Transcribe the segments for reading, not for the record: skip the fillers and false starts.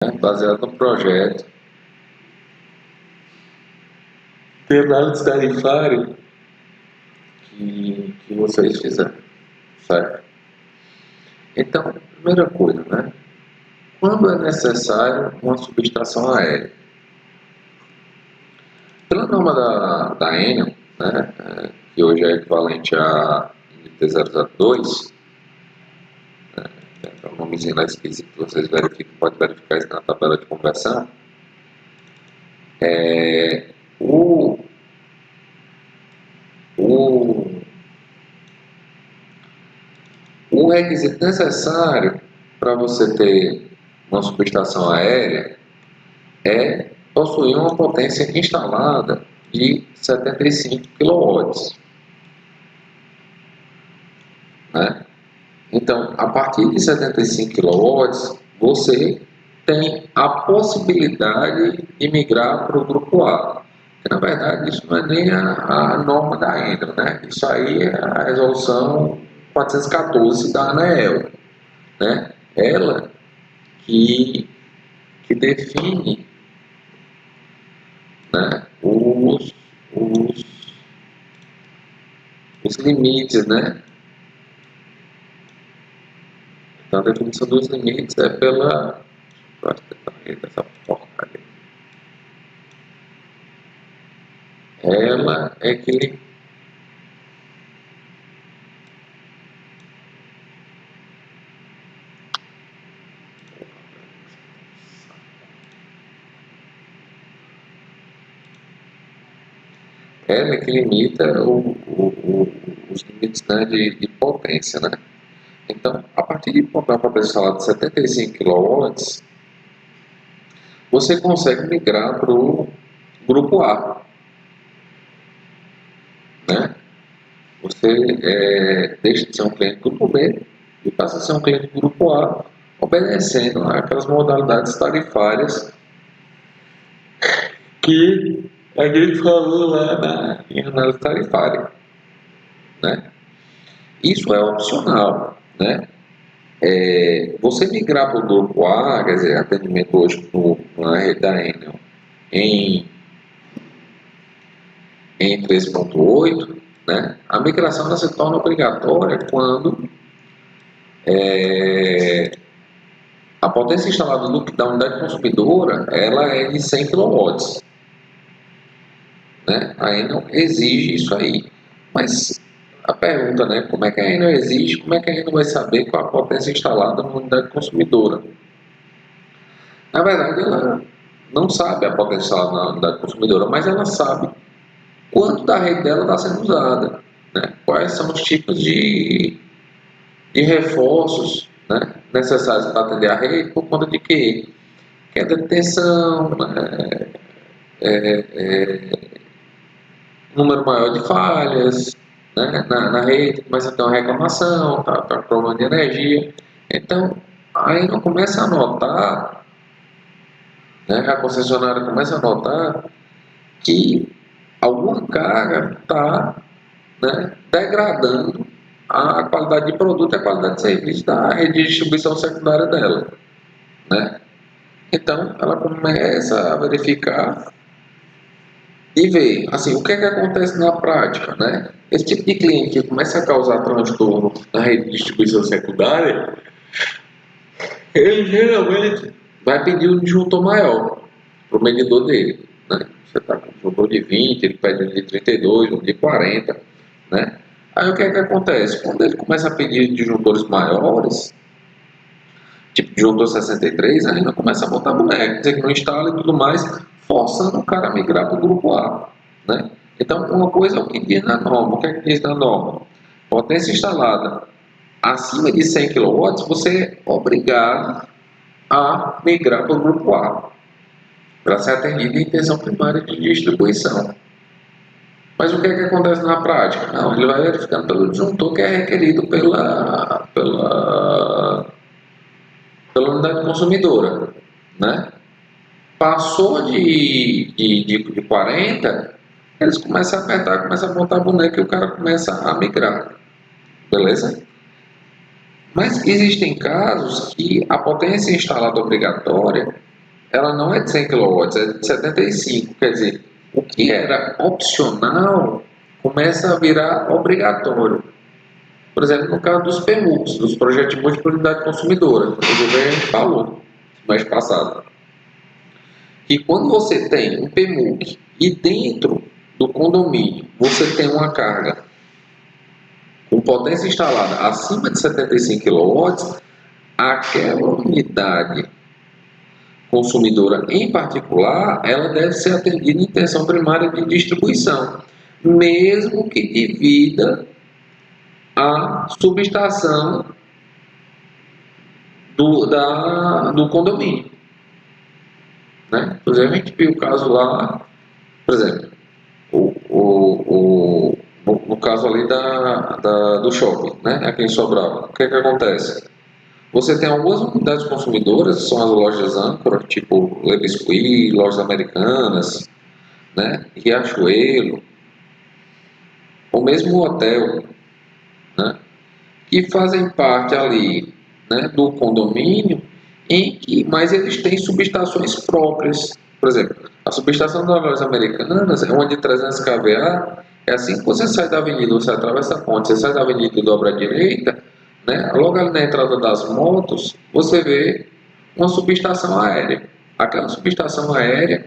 né, baseado no projeto de análise tarifária que vocês fizeram, certo? Então, primeira coisa, né? Quando é necessário uma subestação aérea? Pela norma da Enel, né, que hoje é equivalente a NT002, é um nomezinho lá esquisito, vocês verificam, pode verificar isso na tabela de conversão. O, o, o requisito necessário para você ter uma subestação aérea é possuir uma potência instalada de 75 kW. Né? Então, a partir de 75 kW, você tem a possibilidade de migrar para o grupo A. Que, na verdade, isso não é nem a norma da Enel, né? Isso aí é a resolução 414 da ANEEL, né? Ela que define, né, os limites, né? Então, a definição dos limites é pela... essa porcaria. Ela é que limita os limites, né, de potência, né? Então, a partir de uma potência instalada de 75 kW, você consegue migrar para o grupo A, né? Você deixa de ser um cliente do grupo B e passa a ser um cliente do grupo A, obedecendo aquelas modalidades tarifárias que a gente falou lá em análise tarifária, né? Isso é opcional, né? Você migrar para o grupo A, quer dizer, atendimento hoje na rede da Enel em 3.8, né? A migração ela se torna obrigatória quando a potência instalada da unidade consumidora ela é de 100 kW, né? A Enel exige isso aí, mas a pergunta, né, como é que a Enel exige, como é que a Enel vai saber qual a potência instalada na unidade consumidora? Na verdade, ela não sabe a potência instalada na unidade consumidora, mas ela sabe quanto da rede dela está sendo usada, né? Quais são os tipos de reforços, né, necessários para atender a rede, por conta de quê? Queda de tensão, né, número maior de falhas, né, na rede, começa a ter uma reclamação, tá com problema de energia. Então, aí não começa a notar, né, a concessionária começa a notar que alguma carga está, né, degradando a qualidade de produto e a qualidade de serviço da rede de distribuição secundária dela, né? Então, ela começa a verificar e ver, assim, o que é que acontece na prática, né? Esse tipo de cliente que começa a causar transtorno na rede de distribuição secundária, ele geralmente vai pedir um disjuntor maior para o medidor dele, né? Você está com um disjuntor de 20, ele pede um de 32, um de 40, né? Aí o que é que acontece? Quando ele começa a pedir disjuntores maiores, tipo disjuntor 63, aí não começa a botar boneco, dizer que não instala e tudo mais, forçando o cara a migrar para o grupo A, né? Então, uma coisa é o que diz na norma. O que é que diz na norma? Potência instalada acima de 100 kW, você é obrigado a migrar para o grupo A, para ser atendido em intenção primária de distribuição. Mas o que é que acontece na prática? Não, ele vai verificando pelo disjuntor que é requerido pela unidade consumidora, né? Passou de 40, eles começam a apertar, começam a montar a boneca e o cara começa a migrar, beleza? Mas existem casos que a potência instalada obrigatória ela não é de 100 kW, é de 75. Quer dizer, o que era opcional começa a virar obrigatório. Por exemplo, no caso dos PMUCs, dos projetos de múltipla unidade consumidora, inclusive a gente falou no mês passado, que quando você tem um PMUC e dentro do condomínio você tem uma carga com potência instalada acima de 75 kW, aquela unidade consumidora em particular, ela deve ser atendida em intenção primária de distribuição, mesmo que divida a subestação do condomínio. Né? Inclusive a gente viu o caso lá, por exemplo, no caso ali do shopping, né? Aqui em Sobral, o que acontece? Você tem algumas unidades consumidoras, que são as lojas âncora, tipo Le Biscuit, lojas americanas, né? Riachuelo, ou mesmo o hotel, né? Que fazem parte ali, né, do condomínio, mas eles têm subestações próprias. Por exemplo, a subestação das lojas americanas é uma de 300 kVA, é assim que você sai da avenida, você atravessa a ponte, você sai da avenida e dobra à direita, né, logo ali na entrada das motos, você vê uma subestação aérea. Aquela subestação aérea,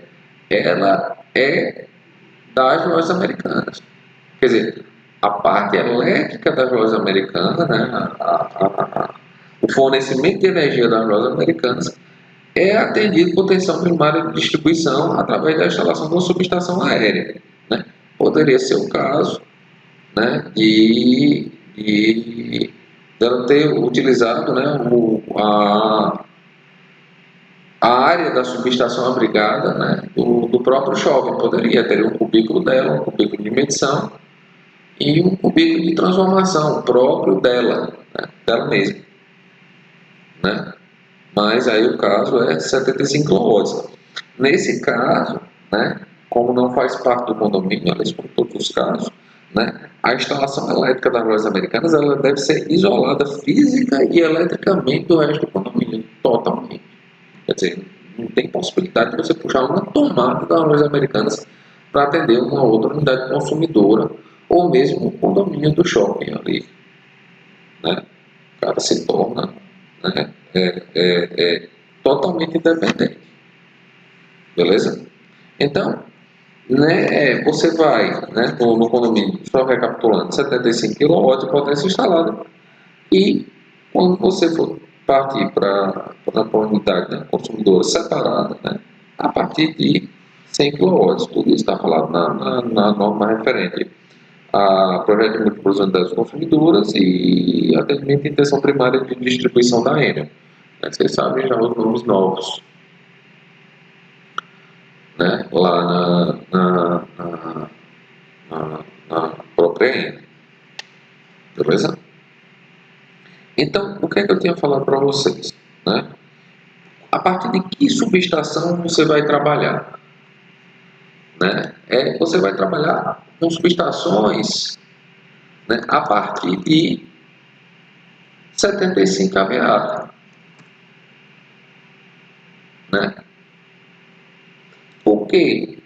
ela é das lojas americanas. Quer dizer, a parte elétrica das lojas americanas, né, o fornecimento de energia das lojas americanas é atendido por tensão primária de distribuição através da instalação de uma subestação aérea. Né? Poderia ser o caso, né, de ela ter utilizado, né, a área da subestação abrigada, né, do próprio shopping. Poderia ter um cubículo dela, um cubículo de medição, e um cubículo de transformação próprio dela, né, dela mesma. Né? Mas aí o caso é 75 kW. Nesse caso, né, como não faz parte do condomínio, aliás, como todos os casos, né, a instalação elétrica das lojas americanas ela deve ser isolada física e eletricamente do resto do condomínio, totalmente. Quer dizer, não tem possibilidade de você puxar uma tomada das lojas americanas para atender uma outra unidade consumidora ou mesmo o condomínio do shopping ali. Né? O cara se torna, né, totalmente independente. Beleza? Então, né, você vai, né, no condomínio, só recapitulando, 75 kW de potência instalada, e quando você for partir para a unidade, né, consumidora separada, né, a partir de 100 kW, tudo isso está falado na norma referente a projeto de múltiplas unidades consumidoras e atendimento de intenção primária de distribuição da Enel. Vocês sabem já os nomes novos, né, lá na própria Enel. Beleza? Então, o que é que eu tinha falado para vocês? Né? A partir de que subestação você vai trabalhar? Né? Você vai trabalhar com subestações, né, a partir de 75 kVA. Né? Por quê?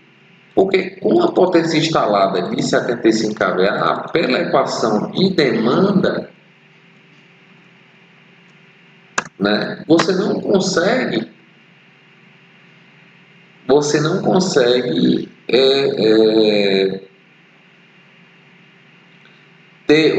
Porque com a potência instalada de 75 kVA, pela equação de demanda, né, você não consegue ter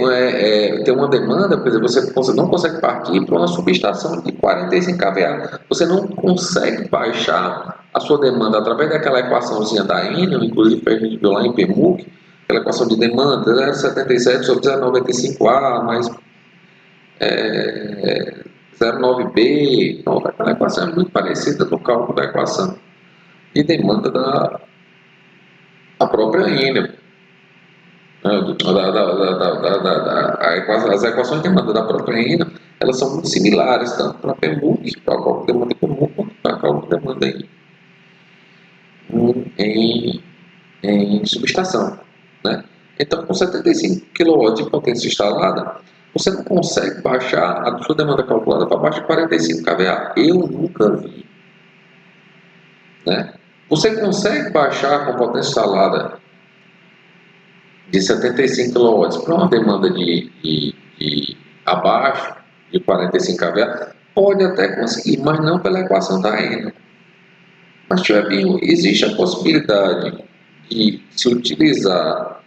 uma demanda, por exemplo, você não consegue partir para uma subestação de 45 kVA. Você não consegue baixar a sua demanda através daquela equaçãozinha da Enel, inclusive a gente viu lá em PMUC, aquela equação de demanda, 0,77 sobre 0,95A mais 0,9B. Então, aquela equação é muito parecida no cálculo da equação de demanda da própria Enel. As equações de demanda da própria Enel, elas são muito similares, tanto para a PMUC, para o cálculo de demanda em PMUC, quanto para o cálculo de demanda em subestação. Né? Então, com 75 kW de potência instalada, você não consegue baixar a sua demanda calculada para baixo de 45 kVA. Eu nunca vi. né? Você consegue baixar com potência instalada de 75 kW para uma demanda de abaixo de 45 kVA? Pode até conseguir, mas não pela equação da Enel. Mas, existe a possibilidade de se utilizar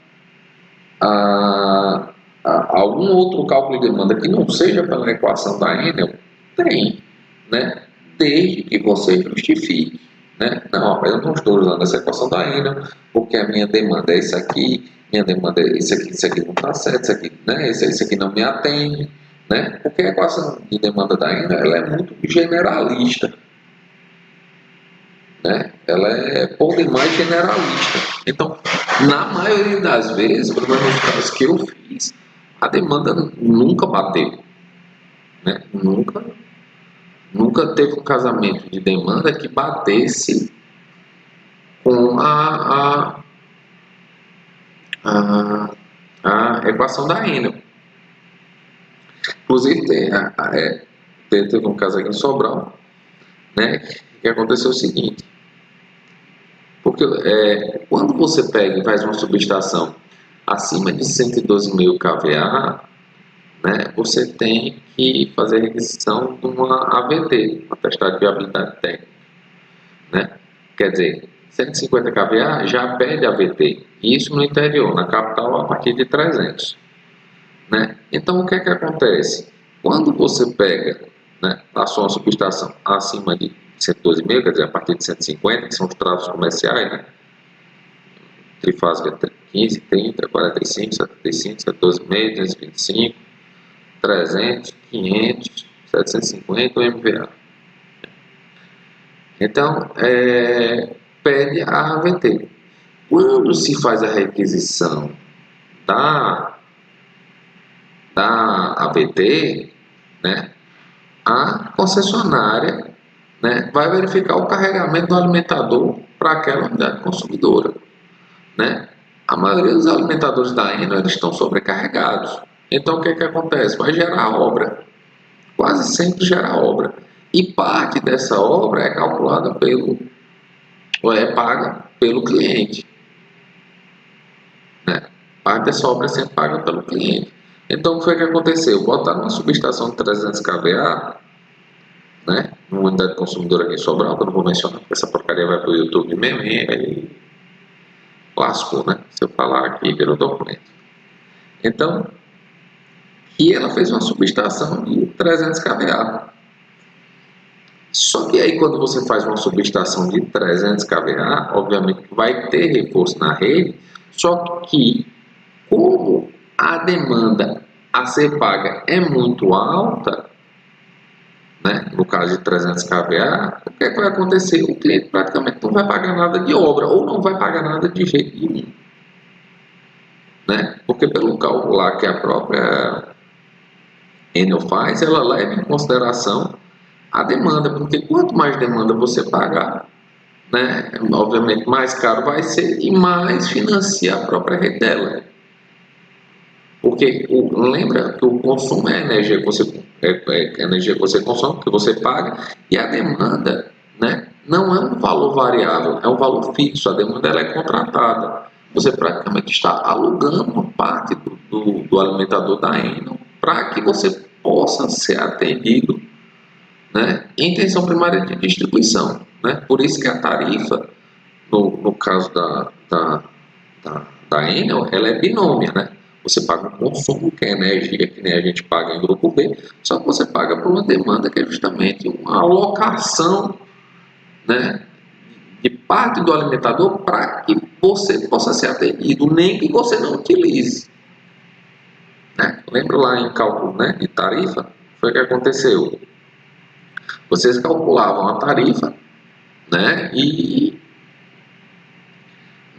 algum outro cálculo de demanda que não seja pela equação da Enel? Tem, né? Desde que você justifique, né? Não, rapaz, eu não estou usando essa equação da Enel porque a minha demanda é isso aqui, minha demanda é isso aqui não está certo, isso aqui, né? Isso aqui não me atende, né? Porque a equação de demanda da Enel ela é muito generalista, né? Ela é por demais generalista. Então, na maioria das vezes, pelo menos nos casos que eu fiz, a demanda nunca bateu, né? Nunca teve um casamento de demanda que batesse com a equação da Enel. Inclusive, teve um caso aqui em Sobral, né? Que aconteceu o seguinte. Porque quando você pega e faz uma subestação acima de 112.000 kVA, né, você tem que fazer a requisição de uma AVT, uma atestado de viabilidade técnica, né? Quer dizer, 150 kVA já pede AVT, isso no interior, na capital a partir de 300, né? Então o que é que acontece? Quando você pega, né, a sua subestação acima de 112.000, quer dizer, a partir de 150, que são os tratos comerciais, né? Trifásica 15, 30, 45, 75, 14,5, 225, 300, 500, 750 MVA. Então, pede a AVT. Quando se faz a requisição da AVT, né, a concessionária, né, vai verificar o carregamento do alimentador para aquela unidade consumidora, né? A maioria dos alimentadores da Enel eles estão sobrecarregados. Então o que acontece? Vai gerar obra. Quase sempre gera obra. E parte dessa obra é calculada ou é paga pelo cliente, né? Parte dessa obra é sempre paga pelo cliente. Então o que foi que aconteceu? Botaram uma subestação de 300 kVA, né? Uma unidade consumidora aqui em Sobral, que eu não vou mencionar, porque essa porcaria vai para o YouTube mesmo, e lascou, né? Se eu falar aqui, virou documento. Então, e ela fez uma subestação de 300 kVA. Só que aí, quando você faz uma subestação de 300 kVA, obviamente vai ter reforço na rede, só que, como a demanda a ser paga é muito alta, né? No caso de 300 kVA, o que é que vai acontecer? O cliente praticamente não vai pagar nada de obra, ou não vai pagar nada de jeito nenhum, né? Porque pelo cálculo lá que a própria Enel faz, ela leva em consideração a demanda, porque quanto mais demanda você pagar, né, obviamente mais caro vai ser e mais financia a própria rede dela. Porque lembra que o consumo é energia que você, energia que você consome, que você paga, e a demanda, né, não é um valor variável, é um valor fixo. A demanda ela é contratada. Você praticamente está alugando uma parte do alimentador da Enel para que você possa ser atendido, né, em tensão primária de distribuição, né? Por isso que a tarifa, no caso da Enel, ela é binômia, né? Você paga um consumo, que é energia, que nem a gente paga em grupo B, só que você paga por uma demanda que é justamente uma alocação, né, de parte do alimentador para que você possa ser atendido, nem que você não utilize, né? Lembra lá em cálculo, né, de tarifa? Foi o que aconteceu. Vocês calculavam a tarifa, né, e,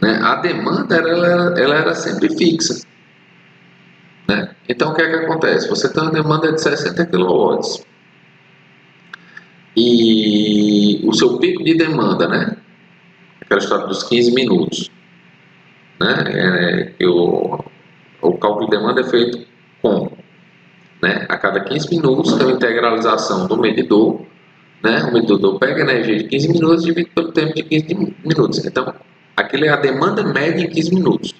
né, a demanda ela era sempre fixa, né? Então o que é que acontece? Você tem uma demanda de 60 kW e o seu pico de demanda, né, aquela história dos 15 minutos, né, o cálculo de demanda é feito com, né, a cada 15 minutos tem uma integralização do medidor, né? O medidor pega a energia de 15 minutos e divide pelo tempo de 15 minutos. Então, aquilo é a demanda média em 15 minutos.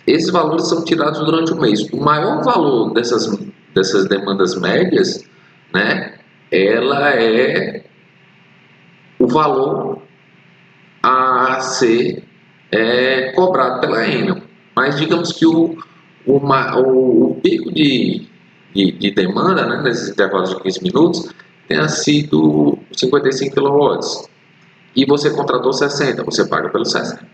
Esses valores são tirados durante o mês. O maior valor dessas demandas médias, né? Ela é o valor a ser cobrado pela Enel. Mas digamos que o pico de demanda, né, nesses intervalos de 15 minutos tenha sido 55 kW e você contratou 60, você paga pelos 60,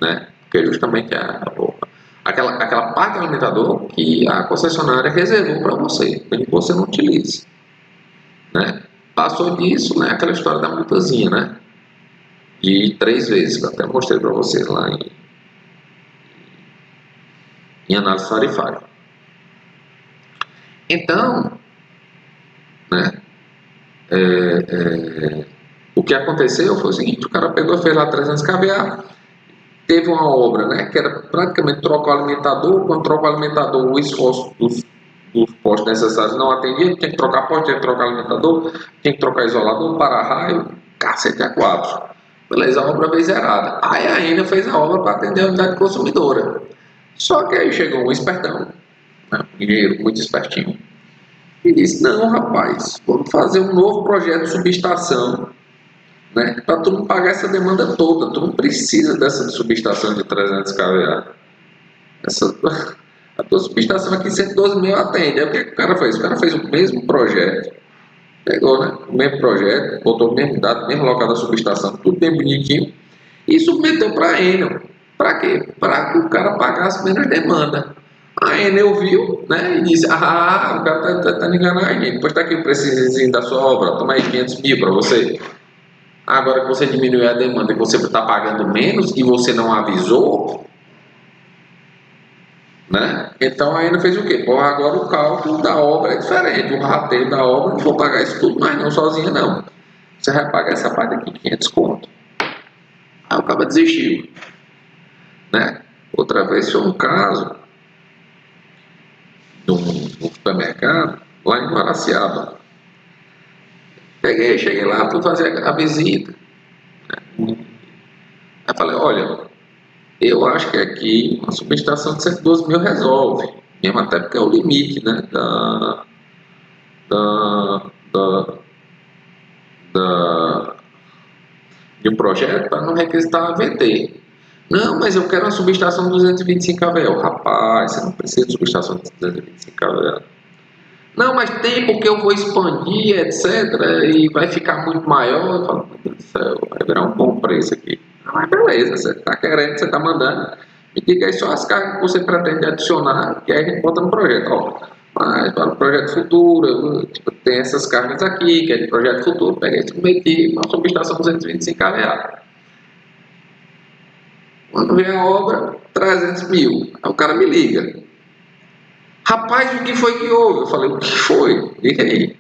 né? Porque justamente aquela parte do alimentador que a concessionária reservou para você, mesmo que você não utilize, né? Passou disso, né, aquela história da multazinha, né? De 3 vezes, que eu até mostrei para vocês lá em análise tarifária. Então, né, o que aconteceu foi o seguinte: o cara pegou e fez lá 300 kVA, teve uma obra, né, que era praticamente trocar o alimentador. Quando troca o alimentador, o esforço dos postos necessários não atendia, tinha que trocar poste, tinha que trocar alimentador, tinha que trocar isolador, para-raio, cacete a 4. Beleza, a obra veio zerada. Aí a Enel fez a obra para atender a unidade consumidora. Só que aí chegou um espertão, né, um engenheiro muito espertinho, e disse: não, rapaz, vamos fazer um novo projeto de subestação, né, para tu não pagar essa demanda toda. Tu não precisa dessa subestação de 300 kVA. A tua subestação aqui 112 mil atende. Aí o que o cara fez? O cara fez o mesmo projeto, pegou, né, o mesmo projeto, botou o mesmo dado, mesmo local da subestação, tudo bem bonitinho, e submeteu para a Enel. Para quê? Para que o cara pagasse menos demanda. A Enel viu, né, e disse: ah, o cara tá enganando a gente. Depois está aqui o preçozinho da sua obra, toma aí 500 mil para você. Agora que você diminuiu a demanda e você está pagando menos e você não avisou, né? Então a Enel fez o quê? Pô, agora o cálculo da obra é diferente, o rateio da obra, não vou pagar isso tudo mais não, sozinha não. Você vai pagar essa parte aqui, 500 conto. Aí o cara desistiu, né? Outra vez foi um caso de um supermercado lá em Guaraciaba. Cheguei lá, fui fazer a visita. Aí falei: olha, eu acho que aqui uma subestação de 112 mil resolve, mesmo até porque é o limite, né, da, da, de um projeto para não requisitar a VT. Não, mas eu quero uma subestação de 225 kV. Rapaz, você não precisa de subestação de 225 kV. Não, mas tem, porque eu vou expandir, etc. E vai ficar muito maior. Eu falo: meu Deus do céu, vai virar um bom preço aqui. Mas beleza, você está querendo, você está mandando. Me diga aí só as cargas que você pretende adicionar, que aí a gente bota no projeto. Ó, mas para o projeto futuro, tipo, tem essas cargas aqui, que é de projeto futuro. Peguei e submeti uma subestação 225 kVA. Quando vem a obra, 300 mil. Aí o cara me liga: rapaz, o que foi que houve? Eu falei: o que foi? Diga aí.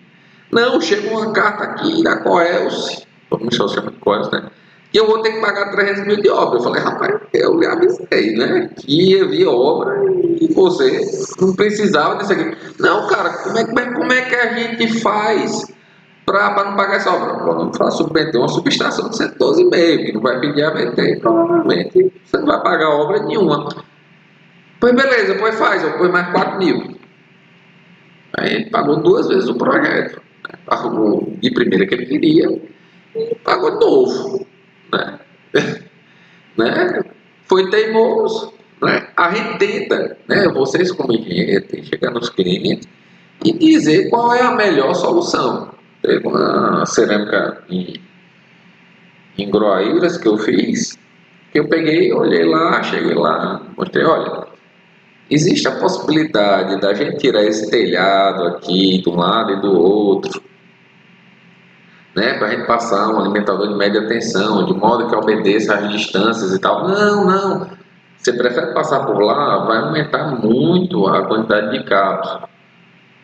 Não, chegou uma carta aqui da Coelce, vamos chamar de Coelce, né? Que eu vou ter que pagar 300 mil de obra. Eu falei: rapaz, eu lhe avisei, né? Que havia obra e você não precisava disso aqui. Não, cara, como é que a gente faz para não pagar essa obra? Vamos submeter uma subestação de 112,5, que não vai pedir a VT e provavelmente você não vai pagar obra nenhuma. Pois beleza, pois faz, eu pus mais 4 mil. Aí ele pagou 2 vezes o projeto. Pagou de primeira que ele queria e pagou de novo, né? Né? Foi teimoso, né? A gente tenta, né? Vocês como engenheiro, tem que chegar nos clientes e dizer qual é a melhor solução. Teve uma cerâmica em Groaíras que eu fiz, que eu peguei, olhei lá, cheguei lá, mostrei: olha, existe a possibilidade da gente tirar esse telhado aqui de um lado e do outro, né, para a gente passar um alimentador de média tensão, de modo que obedeça às distâncias e tal. Não, não. Você prefere passar por lá, vai aumentar muito a quantidade de cabos.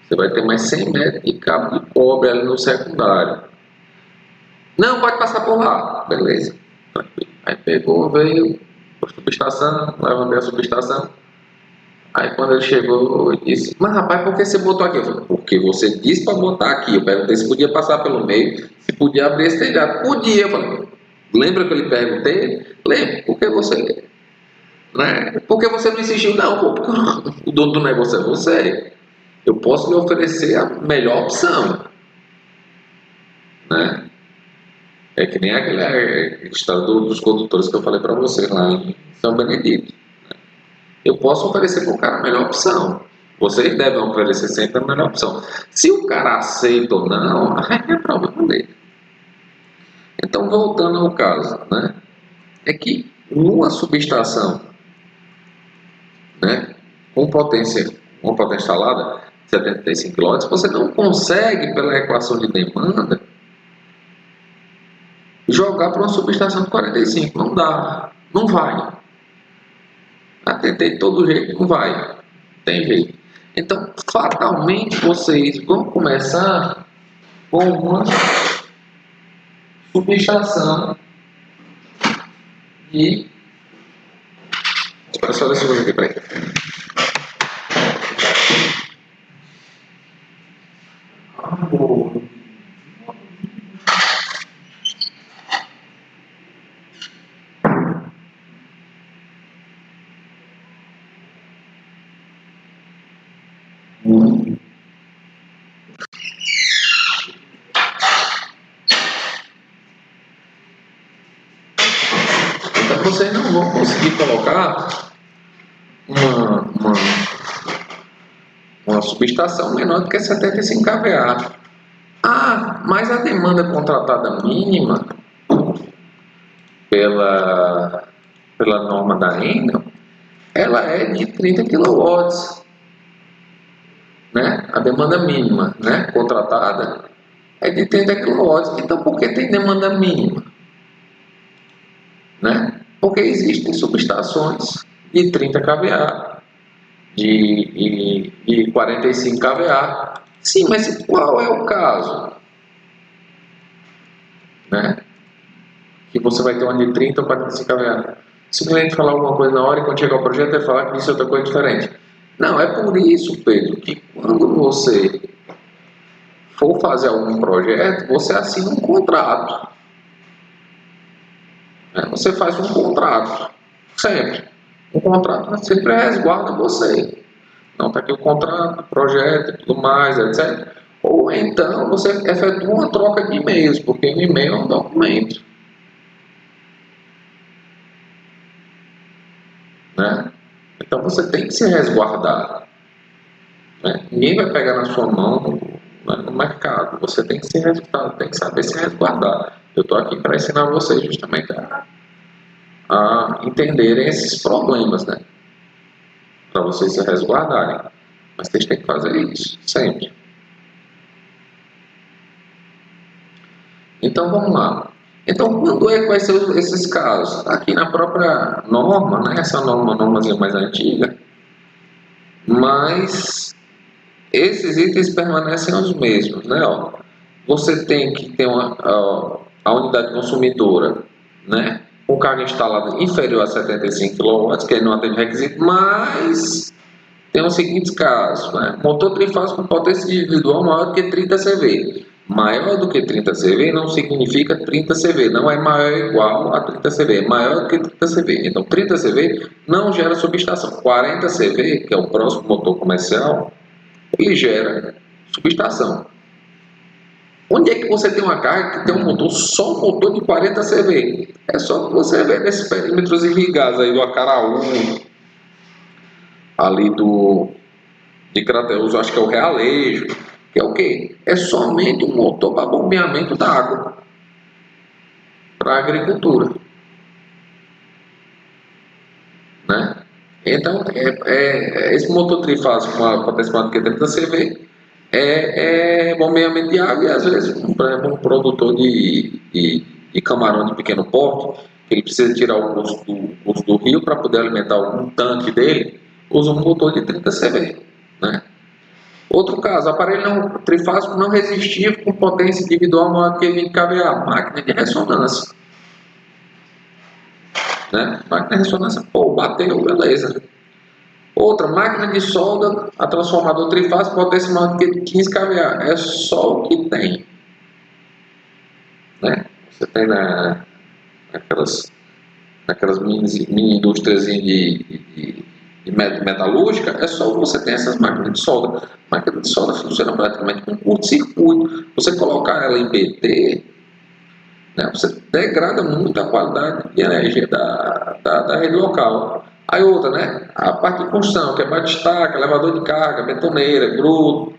Você vai ter mais 100 metros de cabo de cobre ali no secundário. Não, pode passar por lá. Beleza. Aí pegou, veio a subestação, levantei a subestação. Aí quando ele chegou, eu disse, mas rapaz, por que você botou aqui? Eu falei, porque você disse para botar aqui. Eu perguntei se podia passar pelo meio, se podia abrir esse telhado. Podia. Eu falei, lembra que eu lhe perguntei? Lembro. Por que você... Né? Por que você não insistiu? Não, pô, porque o dono do negócio é você. Eu posso lhe oferecer a melhor opção. Né? É que nem aquela história dos condutores que eu falei para você lá em São Benedito. Eu posso oferecer para o cara a melhor opção. Vocês devem oferecer sempre a melhor opção. Se o cara aceita ou não, aí é problema dele. Então, voltando ao caso, né, é que numa subestação, né, com potência, uma potência instalada de 75 kW, você não consegue, pela equação de demanda, jogar para uma subestação de 45. Não dá, não vai. Tentei de todo jeito, não vai. Tem jeito. Então, fatalmente, vocês vão começar com uma subestação de... Espera só 10 segundos aqui, peraí. Então, vocês não vão conseguir colocar uma subestação menor do que 75 kVA. Ah, mas a demanda contratada mínima pela norma da Enel, ela é de 30 kW, né? A demanda mínima, né, contratada é de 30 kW. Então, por que tem demanda mínima? Né? Porque existem subestações de 30 kVA, de 45 kVA. Sim, mas qual é o caso? Né? Que você vai ter uma de 30 ou 45 kVA. Simplesmente falar alguma coisa na hora e quando chegar o projeto é falar que isso é outra coisa diferente. Não, é por isso, Pedro, que quando você for fazer algum projeto, você assina um contrato. Você faz um contrato, sempre. O contrato sempre resguarda você. Não, está aqui o contrato, projeto e tudo mais, etc. Ou então você efetua uma troca de e-mails, porque o e-mail é um documento. Né? Então você tem que se resguardar. Né? Ninguém vai pegar na sua mão, né, no mercado. Você tem que se resguardar, tem que saber se resguardar. Eu estou aqui para ensinar vocês justamente a entenderem esses problemas, né? Para vocês se resguardarem. Mas vocês têm que fazer isso, sempre. Então vamos lá. Então, quando é que vai ser esses casos? Aqui na própria norma, né? Essa normazinha mais antiga, mas esses itens permanecem os mesmos, né? Ó, você tem que ter a unidade consumidora, né? Com carga instalada inferior a 75 kW, que não atende requisito, mas tem os seguintes casos, né? Motor trifásico com potência individual maior do que 30 CV. Maior do que 30 CV não significa 30 CV, não é maior ou igual a 30 CV, é maior do que 30 CV. Então 30 CV não gera subestação. 40 CV, que é o próximo motor comercial, ele gera subestação. Onde é que você tem uma carga que tem um motor, só um motor de 40 CV? É só que você vê nesses perímetros irrigados aí do Acaraú, ali de Crateús, acho que é o Realejo, que é o quê? É somente um motor para bombeamento da água para a agricultura, né? Então, esse motor trifásico com a potência maior do que 30 CV é bombeamento de água e às vezes, por exemplo, um produtor de camarão de pequeno porte, ele precisa tirar o curso do rio para poder alimentar um tanque dele, usa um motor de 30 CV, né? Outro caso, aparelho trifásico não resistivo com potência individual maior do que 20 kVA, máquina de ressonância. Né? Máquina de ressonância, pô, bateu, beleza. Outra, máquina de solda, a transformador trifásico, potência maior do que 15 kVA. É só o que tem. Né? Você tem naquelas mini indústrias de metalúrgica, é só você ter essas máquinas de solda. A máquina de solda funciona praticamente com curto-circuito. Você colocar ela em BT, né, você degrada muito a qualidade de energia da rede local. Aí outra, né, a parte de construção, que é bate-estaca, elevador de carga, betoneira, grua,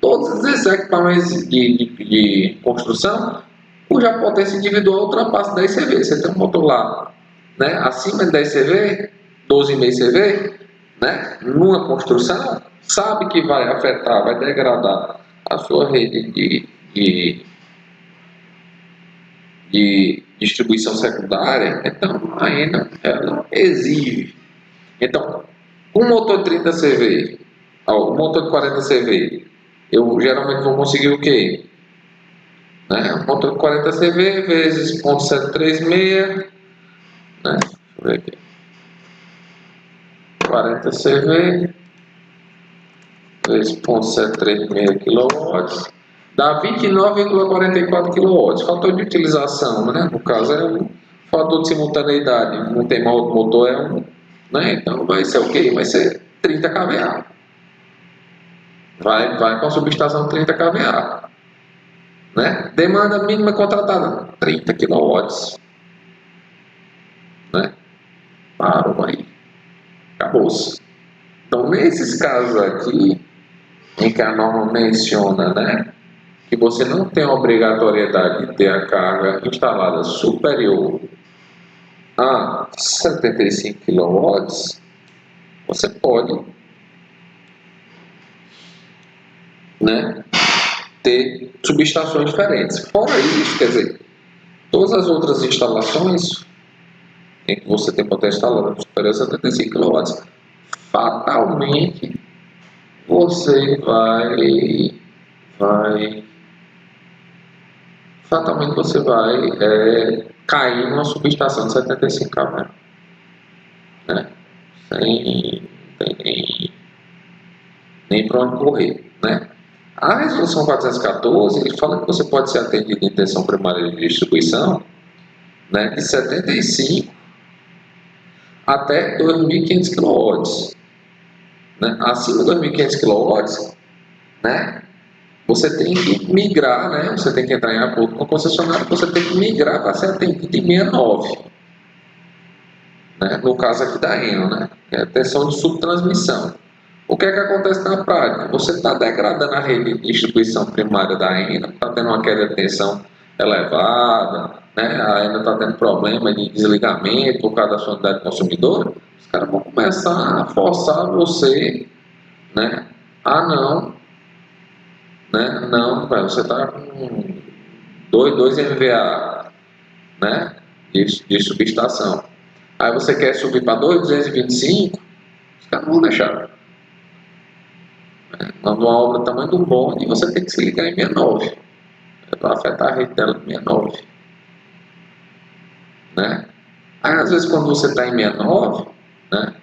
todos esses equipamentos de construção, cuja potência individual ultrapassa 10 CV. Você tem um motor lá, né, acima de 10 CV, 12,5 CV, né, numa construção, sabe que vai afetar, vai degradar a sua rede de distribuição secundária. Então a ENA ela exige. Então, com um motor de 30 CV, um motor de 40 CV, eu geralmente vou conseguir o quê? Né? Um motor de 40 CV vezes 0,736, né? Deixa eu ver aqui. 40 CV vezes 0,736 kW dá 29,44 kW. Fator de utilização, né? No caso é um fator de simultaneidade, não tem motor, é um, né? Então vai ser o quê? Vai ser 30 kVA. Vai com a subestação 30 kVA. Né? Demanda mínima contratada 30 kW. Né? Parou aí. Acabou-se. Então, nesses casos aqui, em que a norma menciona, né, que você não tem a obrigatoriedade de ter a carga instalada superior a 75 kW, você pode, né, ter subestações diferentes. Fora isso, quer dizer, todas as outras instalações em que você tem potência instalada superior a 75 kW, fatalmente você vai cair numa subestação de 75 kW, né? Sem nem para onde correr, né? A resolução 414 ele fala que você pode ser atendido em tensão primária de distribuição, né, de 75 até 2.500 kW, né? Acima de 2.500 kW, né, você tem que migrar, né? Você tem que entrar em acordo com o concessionário, você tem que migrar para ser atendido em 69, né? No caso aqui da ENO, né? Que é a tensão de subtransmissão. O que é que acontece na prática? Você está degradando a rede de distribuição primária da ENO, está tendo uma queda de tensão elevada, né? A ENO está tendo problema de desligamento por causa da sua unidade consumidora. Os caras vão começar a forçar você, né? A não, né? Não, você está com 2 MVA, né? De subestação. Aí você quer subir para 2.225, os caras não vão deixar. Quando uma obra do tamanho do bonde, você tem que se ligar em 69. Para afetar a rede dela em 69. Né? Aí, às vezes, quando você está em 69, né?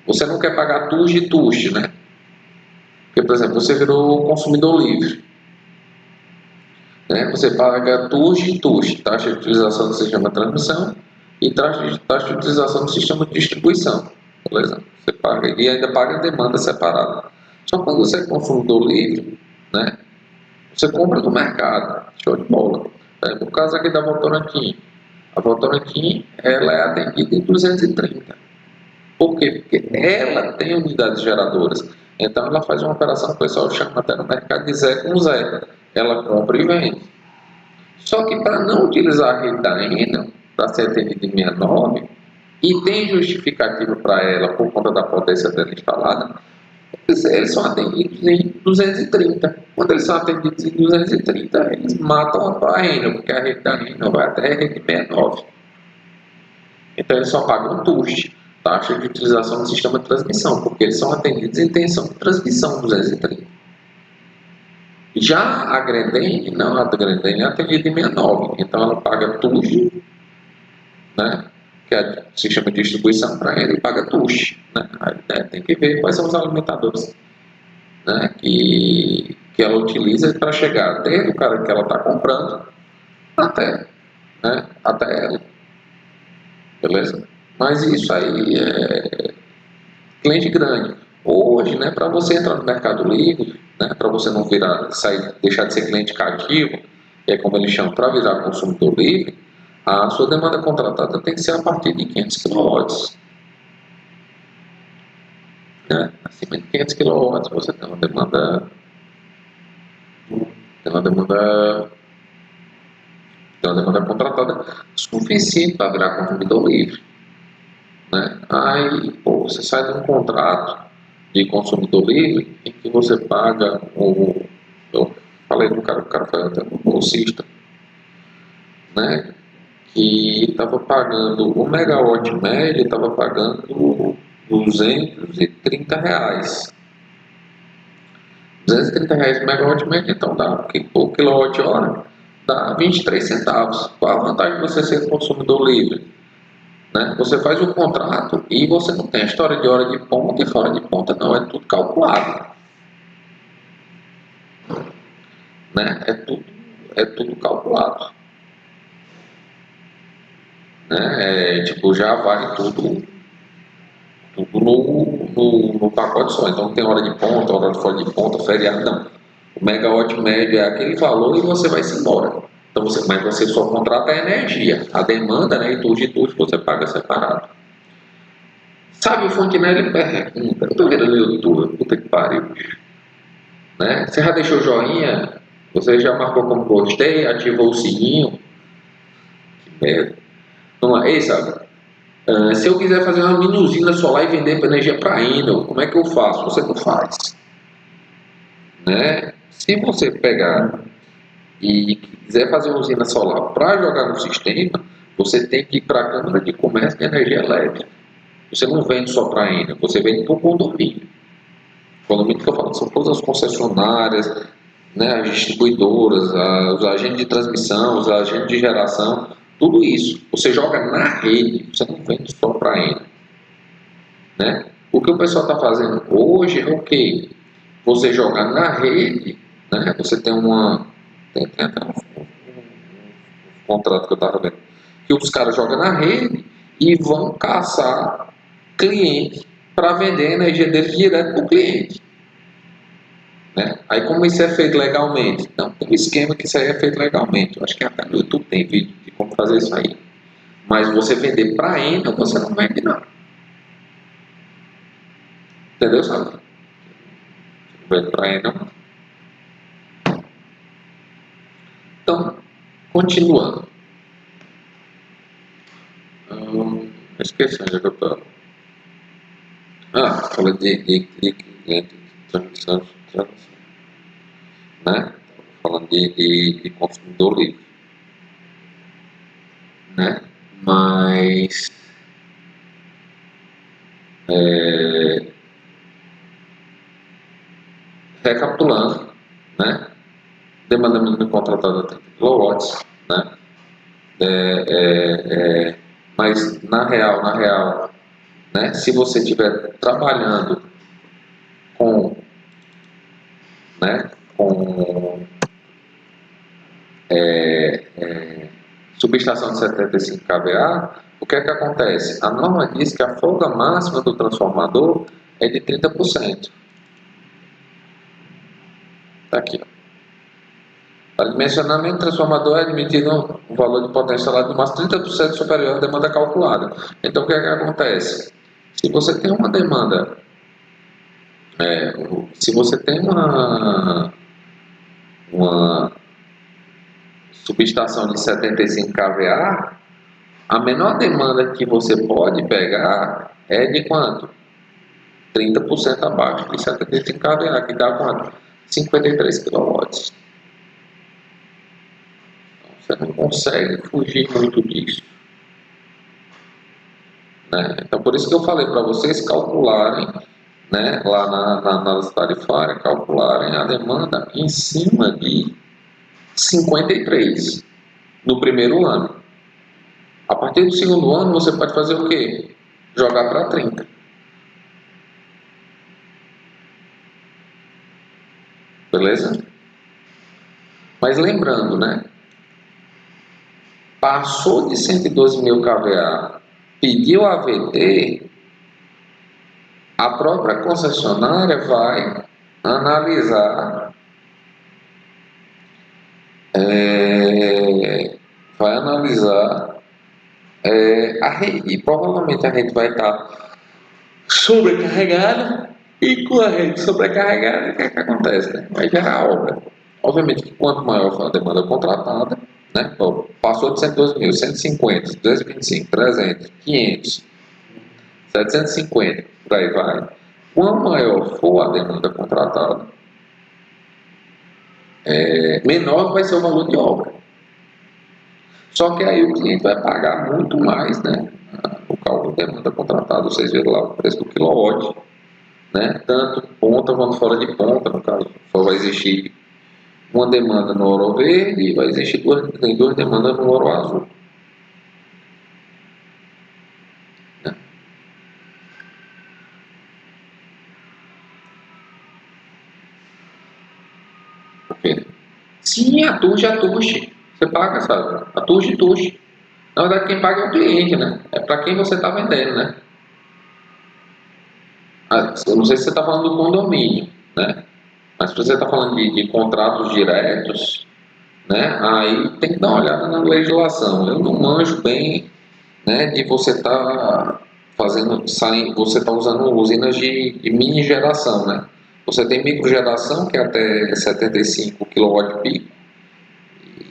Você não quer pagar TUST e TUST, né? Porque, por exemplo, você virou consumidor livre. Né? Você paga TUST e TUST, taxa de utilização do sistema de transmissão e taxa de utilização do sistema de distribuição. Beleza? Você paga e ainda paga demanda separada. Só quando você é consumidor livre, né? Você compra do mercado. Show de bola. No caso aqui da Votorantim, a Votorantim ela é atendida em 230. Por quê? Porque ela tem unidades geradoras. Então ela faz uma operação que o pessoal chama até no mercado de Zé com Zé. Ela compra e vende. Só que para não utilizar a rede da ENA, para ser atendida em 69, e tem justificativa para ela por conta da potência dela instalada, eles são atendidos em 230. Quando eles são atendidos em 230, eles matam a ENA, porque a rede da ENA vai até a rede 69. Então eles só pagam TUST, taxa de utilização do sistema de transmissão, porque eles são atendidos em tensão de transmissão 230. Já a Grendene, não, a Grendene é atendida em 69, então ela paga TUST, né? que é o sistema de distribuição, para ele paga tush, né? Aí, tem que ver quais são os alimentadores, né, que ela utiliza para chegar desde o cara que ela está comprando até, né, até ela, beleza? Mas isso aí é cliente grande. Hoje, né, para você entrar no Mercado Livre, né, para você não deixar de ser cliente cativo, que é como eles chamam, para virar consumidor livre, a sua demanda contratada tem que ser a partir de 500 kW. Né? Acima de 500 kW você tem uma demanda contratada suficiente para virar consumidor livre. Né? Aí, pô, você sai de um contrato de consumidor livre em que você paga eu falei com o cara foi até um bolsista, né? Que estava pagando, o megawatt médio estava pagando R$ 230. R$ 230 megawatt médio, então dá, porque por quilowatt-hora dá 23 centavos. Qual a vantagem de você ser consumidor livre? Né? Você faz o contrato e você não tem a história de hora de ponta e fora de ponta, não, é tudo calculado. Né? É tudo calculado. Né? Tipo, já vai tudo no pacote só. Então não tem hora de ponta, hora de fora de ponta, feriado, não. O megawatt médio é aquele valor e você vai-se embora. Então mas você só contrata a energia. A demanda, né, e tudo você paga separado. Sabe o Fontenelle pergunta? Eu tô vendo no YouTube, puta que pariu. Né? Você já deixou joinha? Você já marcou como gostei? Ativou o sininho? Que merda. Vamos lá, ei, sabe? Se eu quiser fazer uma mini usina solar e vender energia para Enel, como é que eu faço? Você não faz. Né? Se você pegar e quiser fazer uma usina solar para jogar no sistema, você tem que ir para a Câmara de Comércio de Energia Elétrica. Você não vende só para a Enel, você vende para o condomínio. O condomínio que eu falo são todas as concessionárias, né, as distribuidoras, os agentes de transmissão, os agentes de geração, tudo isso. Você joga na rede, você não vende só para a Enel. Né? O que o pessoal está fazendo hoje é o quê? Você joga na rede, né? Você tem tem até um contrato que eu estava vendo, que os caras jogam na rede e vão caçar cliente para vender a energia deles direto para o cliente. Né? Aí como isso é feito legalmente? Não, tem um esquema que isso aí é feito legalmente. Eu acho que até no YouTube tem vídeo de como fazer isso aí. Mas você vender para Enel, você não vende não. Entendeu, sabe? Você não vende para Enel não. Então, continuando. Esqueci onde é que eu estava. Falei de cliente de transmissão. Né? Falando de consumidor livre. Né? Mas recapitulando, né? Demanda mínima contratada 30 kW, né? Mas na real, né? Se você estiver trabalhando com, né? Com subestação de 75 kVA, o que é que acontece? A norma diz que a folga máxima do transformador é de 30%. Está aqui, ó. Para dimensionamento, o transformador é admitido um valor de potência instalada de mais 30% superior à demanda calculada. Então, o que é que acontece? Se você tem uma demanda, se você tem uma subestação de 75 kVA, a menor demanda que você pode pegar é de quanto? 30% abaixo de 75 kVA, que dá quanto? 53 kW. Você não consegue fugir muito disso. Né? Então, por isso que eu falei para vocês calcularem, né, lá nas tarifárias, calcularem a demanda em cima de 53 no primeiro ano. A partir do segundo ano, você pode fazer o quê? Jogar para 30. Beleza? Mas lembrando, né? Passou de 112 mil kVA, pediu a AVT, a própria concessionária analisar, vai analisar a rede. E provavelmente a rede vai estar sobrecarregada, e com a rede sobrecarregada, o que é que acontece? Né? Vai gerar obra. Obviamente que quanto maior for a demanda contratada, né? Bom, passou de 112 mil, 150, 225, 300, 500, 750, por aí vai. Quanto maior for a demanda contratada, menor vai ser o valor de obra. Só que aí o cliente vai pagar muito mais, né? O cálculo de demanda contratada, vocês viram lá o preço do quilowatt, né? Tanto ponta quanto fora de ponta, no caso, só vai existir uma demanda no ouro verde e vai existir duas demandas no ouro azul. Né? Porque sim, a TUSH. Você paga, sabe? A TUSH. Na verdade, quem paga é o cliente, né? É para quem você está vendendo, né? Eu não sei se você está falando do condomínio, né? Mas se você está falando de contratos diretos, né? Aí tem que dar uma olhada na legislação. Eu não manjo bem, né? De você estar você está usando usinas de mini geração, né? Você tem microgeração que é até 75 kW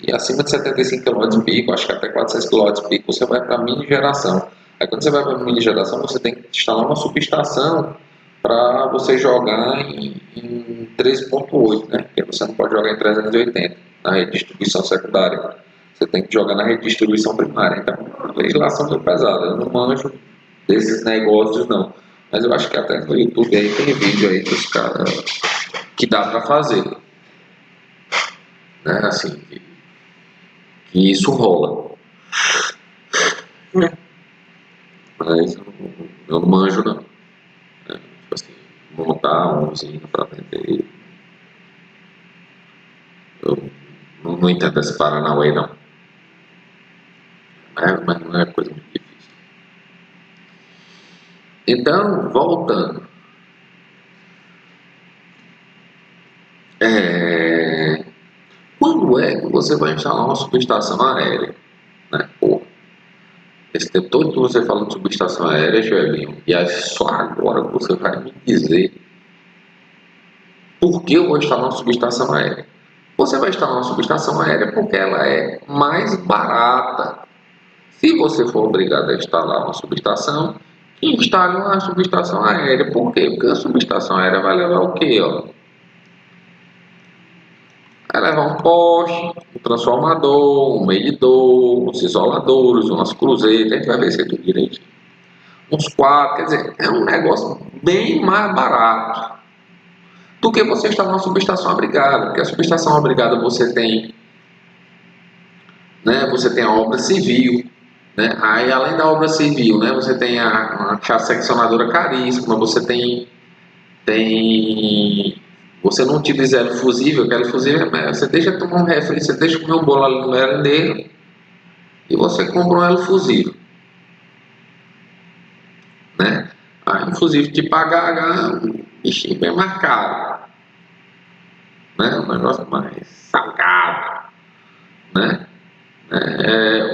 e acima de 75 kW, acho que até 400 kW, você vai para mini geração. Aí quando você vai para mini geração, você tem que instalar uma subestação para você jogar em 13.8, né? Porque você não pode jogar em 380 na rede de distribuição secundária. Você tem que jogar na rede de distribuição primária. Então, a legislação é pesada. Eu não manjo desses negócios, não. Mas eu acho que até no YouTube aí tem vídeo aí dos caras que dá para fazer. Né? Assim, que isso rola. Mas eu não manjo, não. Tipo assim, montar uma usina para vender. Eu não entendo esse Paranauê, não. Mas não é coisa muito difícil. Então, voltando. Quando é que você vai instalar uma subestação aérea? Né? Pô, esse tempo todo que você fala de subestação aérea, Joelinho, e é só agora que você vai me dizer por que eu vou instalar uma subestação aérea. Você vai instalar uma subestação aérea porque ela é mais barata. Se você for obrigado a instalar uma subestação, instale uma subestação aérea. Por quê? Porque a subestação aérea vai levar o quê? Ó? Vai levar um poste, um transformador, um medidor, uns isoladores, umas cruzeiras, a gente vai ver isso tudo direito. Uns quadros, quer dizer, é um negócio bem mais barato do que você instalar uma subestação abrigada, porque a subestação abrigada você tem, né, você tem a obra civil, né, aí além da obra civil, né, você tem a seccionadora caríssima, você tem você não utiliza elo fusível, que elo fusível você deixa tomar um refri, você deixa comer um bolo ali no merendeiro e você compra um elo fusível, né? Aí um fusível tipo HH, bichinho bem mais caro, né? Um negócio mais salgado, né?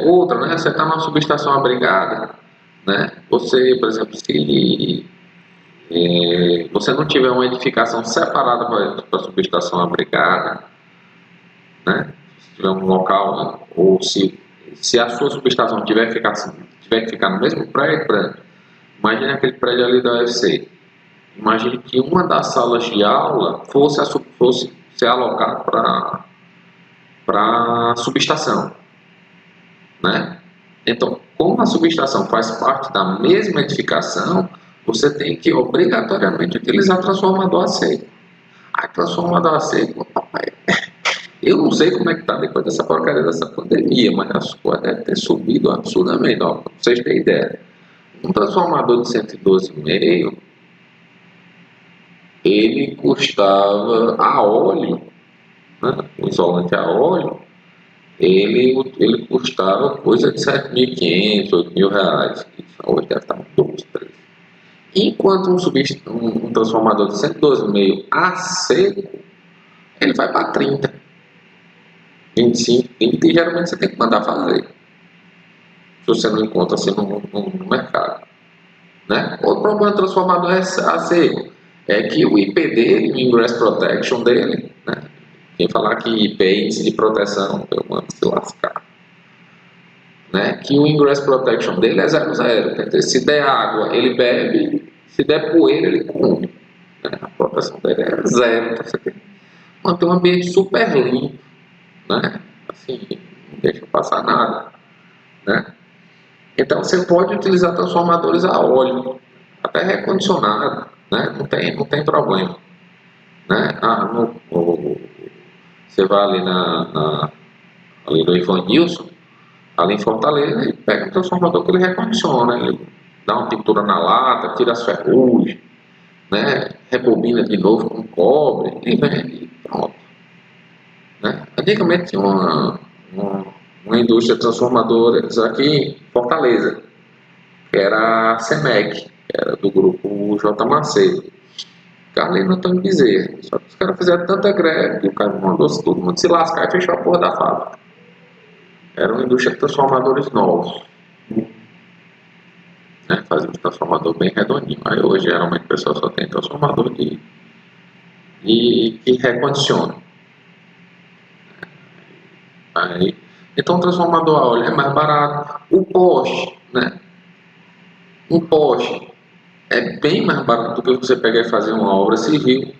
Outra, né? Você está numa subestação abrigada, né? Você, por exemplo, se você não tiver uma edificação separada para a subestação abrigada, né? Se tiver um local, né? Ou se a sua subestação tiver que ficar no mesmo prédio, imagine aquele prédio ali da UFC. Imagine que uma das salas de aula fosse ser alocada para subestação, né? Então, como a subestação faz parte da mesma edificação, você tem que obrigatoriamente utilizar transformador a seco. A transformador a seco, papai, Eu não sei como é que está depois dessa porcaria dessa pandemia, mas as coisas devem ter subido absurdamente. Ó, pra vocês terem ideia. Um transformador de 112,5, ele custava a óleo, né? O isolante a óleo, ele custava coisa de 7.500, 8.000 reais. Hoje deve estar uns 12, 13. Enquanto um transformador de 112,5 a seco, ele vai para 30, 25, 30, e geralmente você tem que mandar fazer, se você não encontra assim no mercado. Né? Outro problema do transformador a seco é que o IP dele, o Ingress Protection dele, né? Quem falar que IP é índice de proteção, eu mando se lascar. Né? Que o Ingress Protection dele é 0,0. Quer dizer, se der água, ele bebe, se der poeira, ele come. Né? A proteção dele é 0. Então você tem que manter um ambiente super limpo. Né? Assim, não deixa passar nada. Né? Então você pode utilizar transformadores a óleo, até recondicionado, né? Não tem problema. Né? Você vai ali, ali no Ivan Nilson, ali em Fortaleza, ele pega um transformador que ele recondiciona, ele dá uma pintura na lata, tira as ferrugens, né? Rebobina de novo com cobre e vende e pronto. Né? Antigamente tinha uma indústria transformadora aqui em Fortaleza, que era a Semec, que era do grupo J. Macedo, Carlino Antônio Bezerra. Só que os caras fizeram tanta greve que o cara mandou todo mundo se lascar e fechou a porra da fábrica. Era uma indústria de transformadores novos. Né? Fazia um transformador bem redondinho. Aí hoje geralmente o pessoal só tem transformador que recondiciona. Aí, então o transformador a óleo é mais barato. O poste, né? Um poste é bem mais barato do que você pegar e fazer uma obra civil.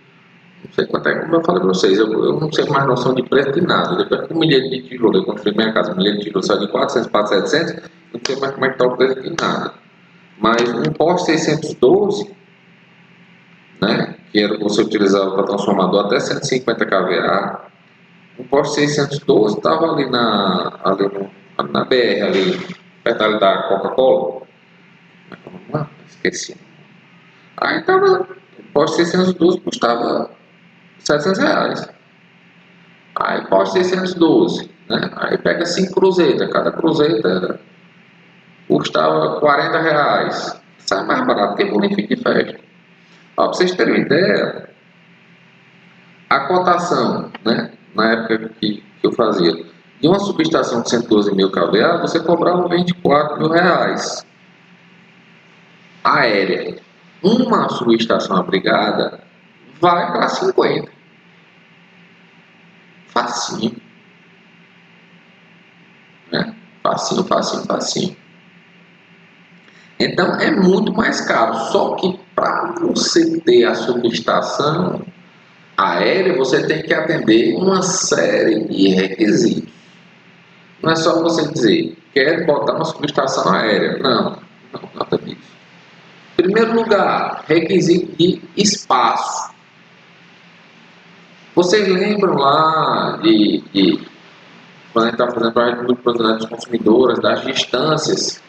Não sei quanto é, como eu falei para vocês, eu não sei mais noção de preço de nada. Depois que um milhete de tijolo, eu construí minha casa, um milhete de tijolo saiu de 400 para 700, não sei mais como é que está o preço de nada. Mas um poste 612, né, que era o que você utilizava para transformador até 150 kVA, um poste 612 estava ali na BR, ali perto ali da Coca-Cola. Esqueci. Aí estava, o poste 612 custava R$ 700. Aí poste 612, né? Aí pega 5 cruzetas, cada cruzeta custava R$ 40. Sai mais barato que bonifique de festa. Ó, para vocês terem uma ideia, a cotação, né? Na época que eu fazia, de uma subestação de 112.000 kVA, você cobrava R$ 24.000. Aérea. Uma subestação abrigada vai para 50. Facinho. Né? Facinho, facinho, facinho. Então é muito mais caro. Só que para você ter a subestação aérea, você tem que atender uma série de requisitos. Não é só você dizer, quero botar uma subestação aérea. Não, nada disso. Em primeiro lugar, requisito de espaço. Vocês lembram lá quando a gente está fazendo para a propriedade dos consumidores, das distâncias,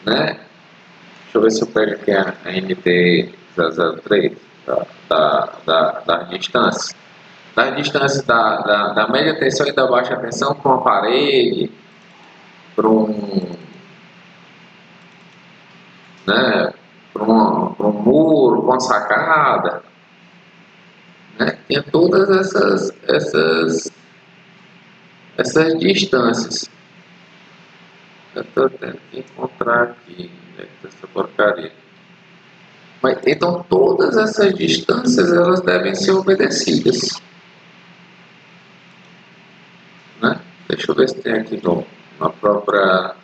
né? Deixa eu ver se eu pego aqui a NT003 das distâncias. Das distâncias da média tensão e da baixa tensão para uma parede, para né, para um muro, para uma sacada. Né? Tem todas essas distâncias. Eu estou tentando encontrar aqui essa porcaria. Mas, então todas essas distâncias elas devem ser obedecidas. Né? Deixa eu ver se tem aqui na própria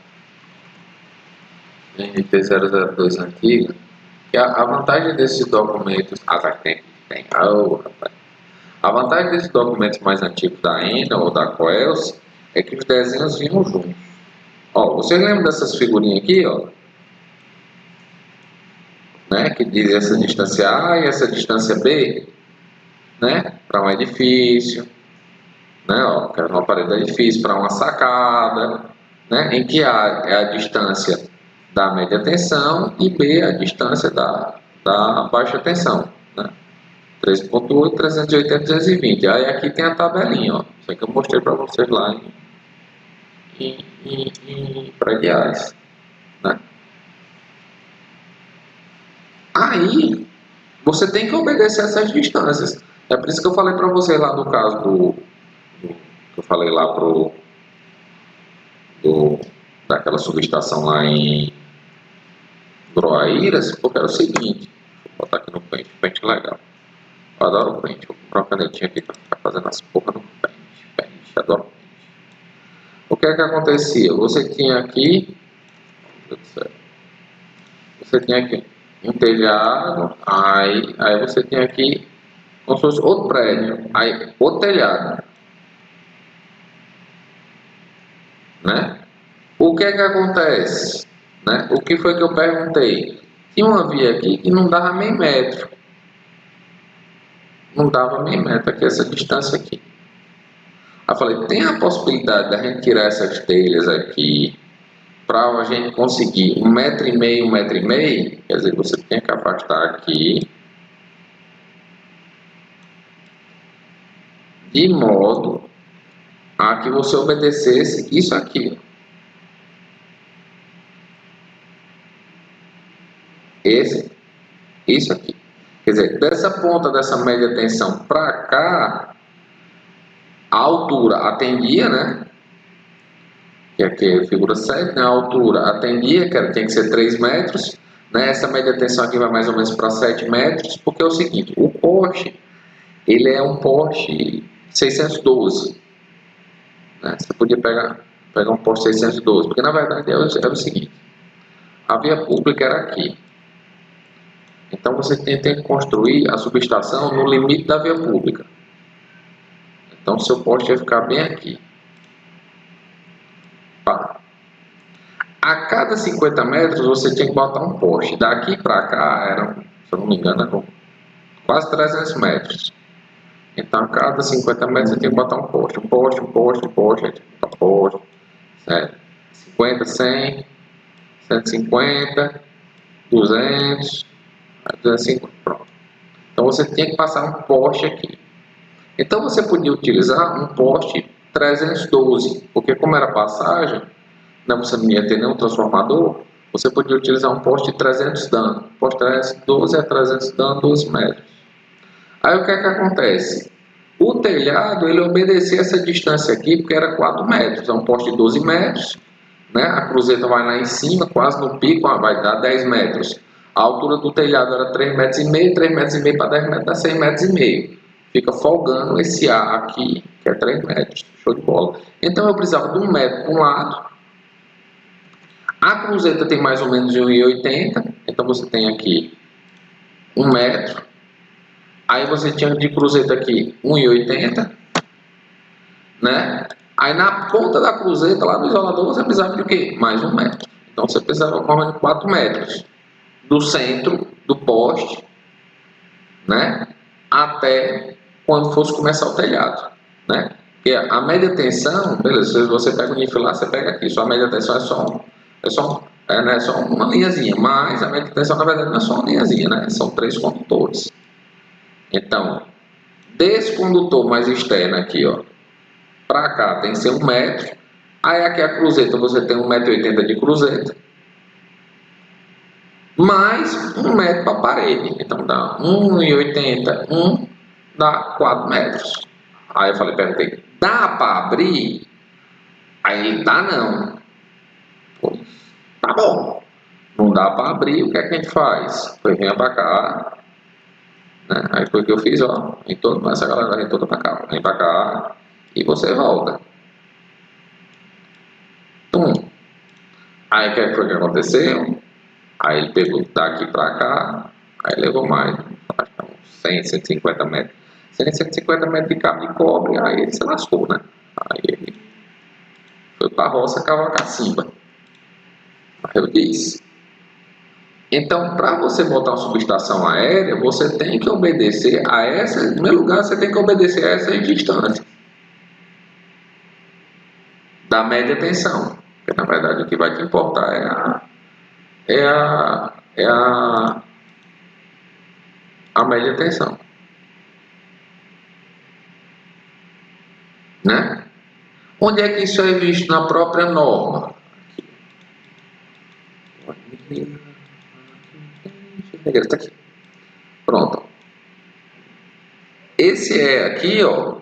NT002 antiga. Que a vantagem desses documentos. Tem. Rapaz. A vantagem desses documentos mais antigos da ENA ou da Coelce é que os desenhos vinham juntos. Ó, vocês lembram dessas figurinhas aqui, ó? Né? Que diz essa distância A e essa distância B, né? Para um edifício, né? Ó, quero uma parede do edifício para uma sacada, né? Em que A é a distância da média tensão e B é a distância da baixa tensão, né? 3.8, 380, 220. Aí aqui tem a tabelinha, ó. Isso que eu mostrei para vocês lá em prediais, né? Aí você tem que obedecer essas distâncias. É por isso que eu falei para você lá no caso que eu falei lá daquela subestação lá em Groaíras, porque era o seguinte, vou botar aqui no pente legal. Eu adoro o pente, vou comprar uma canetinha aqui para ficar fazendo as porras no pente, adoro pente. O que é que acontecia? Você tinha aqui, você tinha aqui um telhado, aí você tinha aqui como se fosse outro prédio, aí outro telhado, né? O que é que acontece? Né? O que foi que eu perguntei? Tinha uma via aqui que não dava meio metro. Não dava meio metro aqui, essa distância aqui. Aí eu falei, tem a possibilidade da gente tirar essas telhas aqui para a gente conseguir 1,5 metro, 1,5 metro? Quer dizer, você tem que afastar aqui de modo a que você obedecesse isso aqui. Isso aqui. Quer dizer, dessa ponta dessa média tensão para cá, a altura atendia, né? Que aqui é a figura 7, né? A altura atendia, que tinha que ser 3 metros. Né? Essa média tensão aqui vai mais ou menos para 7 metros, porque é o seguinte, o poste, ele é um poste 612. Né? Você podia pegar um poste 612, porque na verdade era o seguinte, a via pública era aqui. Então você tem que construir a subestação no limite da via pública. Então seu poste ia ficar bem aqui. Pá. A cada 50 metros você tinha que botar um poste. Daqui para cá eram, se eu não me engano, eram quase 300 metros. Então a cada 50 metros você tinha que botar um poste. Um poste, um poste. 50, 100, 150, 200, 250, pronto. Então você tinha que passar um poste aqui. Então você podia utilizar um poste 312, porque como era passagem, você não ia ter nenhum transformador, você podia utilizar um poste de 300 dano. Poste 312 é 300 dano, 12 metros. Aí o que é que acontece? O telhado, ele obedecia essa distância aqui, porque era 4 metros, é um poste de 12 metros, né? A cruzeta vai lá em cima, quase no pico, vai dar 10 metros. A altura do telhado era 3,5 metros, 3,5 metros para 10 metros dá 6,5 metros. Fica folgando esse ar aqui, que é 3 metros. Show de bola. Então eu precisava de 1 metro para um lado. A cruzeta tem mais ou menos 1,80. Então você tem aqui 1 metro. Aí você tinha de cruzeta aqui 1,80. Né? Aí na ponta da cruzeta, lá no isolador, você precisava de o quê? Mais 1 metro. Então você precisava de 4 metros. Do centro do poste, né? Até quando fosse começar o telhado, né? Porque a média tensão, beleza, se você pega o nível lá, você pega aqui, sua média tensão é só uma linhazinha, mas a média tensão na verdade não é só uma linhazinha, né? São 3 condutores. Então, desse condutor mais externo aqui, ó, para cá tem que ser 1 metro. Aí aqui a cruzeta, você tem 1,80 m de cruzeta, mais 1 metro para a parede. Então dá 1,80, dá 4 metros. Aí eu perguntei, dá para abrir? Aí ele, dá não. Pô, tá bom. Não dá para abrir, o que é que a gente faz? Foi, venha para cá. Né? Aí foi o que eu fiz, ó. Essa galera vem toda para cá. Vem para cá e você volta. Aí o que foi que aconteceu? Aí ele pegou daqui para cá, aí levou mais, acho que uns 100, 150 metros. 100, 150 metros de cabo de cobre, aí ele se lascou, né? Aí ele foi para a roça cavar cacimba. Aí eu disse. Então, para você botar uma subestação aérea, você tem que obedecer a essa, em primeiro lugar, você tem que obedecer a essas distâncias. da média tensão. Porque, na verdade, o que vai te importar é a média tensão, né? Onde é que isso é visto na própria norma? Está aqui. Pronto. Esse é aqui, ó,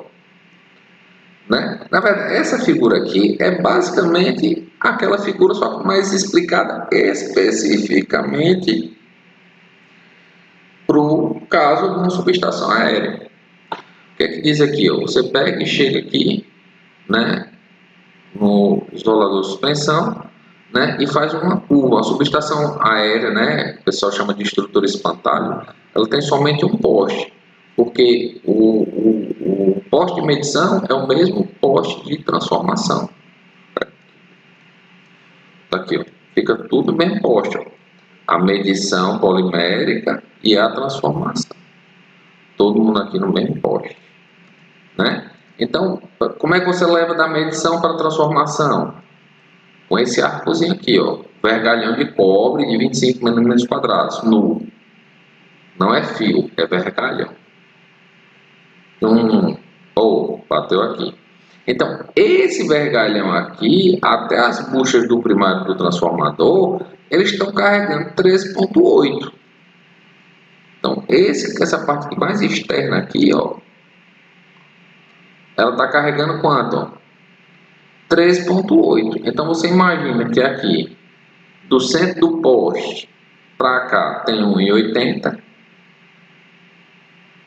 né? Na verdade, essa figura aqui é basicamente aquela figura, só que mais explicada especificamente para o caso de uma subestação aérea. O que é que diz aqui? Ó? Você pega e chega aqui, né, no isolador de suspensão, né, e faz uma curva. A subestação aérea, né, o pessoal chama de estrutura espantalho, ela tem somente um poste, porque o poste de medição é o mesmo poste de transformação. Tá aqui, ó, fica tudo bem poste, ó. A medição polimérica e a transformação. Todo mundo aqui no mesmo poste, né? Então, como é que você leva da medição para a transformação? Com esse arcozinho aqui, ó, vergalhão de cobre de 25 mm², nu. Não é fio, é vergalhão. Bateu aqui. Então, esse vergalhão aqui, até as buchas do primário do transformador, eles estão carregando 13,8. Então, essa parte aqui mais externa aqui, ó, ela está carregando quanto? Ó? 13,8. Então, você imagina que aqui, do centro do poste para cá, tem 1,80,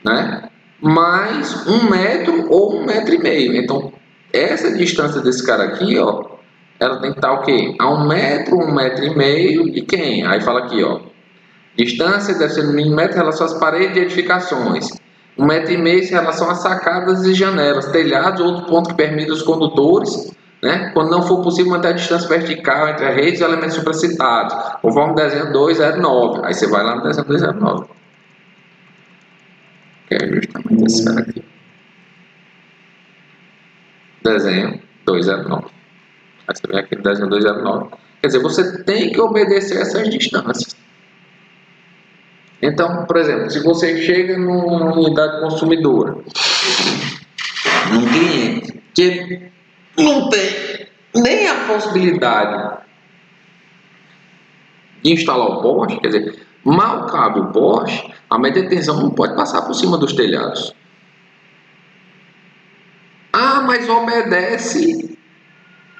né? Mais 1 metro ou 1,5 metro. Então, essa distância desse cara aqui, ó, ela tem que estar o quê? A 1 metro, 1,5 metro de quem? Aí fala aqui, ó, distância deve ser no mínimo metro em relação às paredes de edificações. 1,5 metro em relação às sacadas e janelas, telhados, outro ponto que permite os condutores, né? Quando não for possível manter a distância vertical entre as redes e elementos supracitados, conforme o desenho 209. Aí você vai lá no desenho 209. Que é justamente esse cara aqui. Desenho 209. Aí você vem aqui no desenho 209. Quer dizer, você tem que obedecer essas distâncias. Então, por exemplo, se você chega numa unidade consumidora, num cliente que não tem nem a possibilidade de instalar o poste, quer dizer, mal cabe o poste, a média tensão não pode passar por cima dos telhados. Ah, mas obedece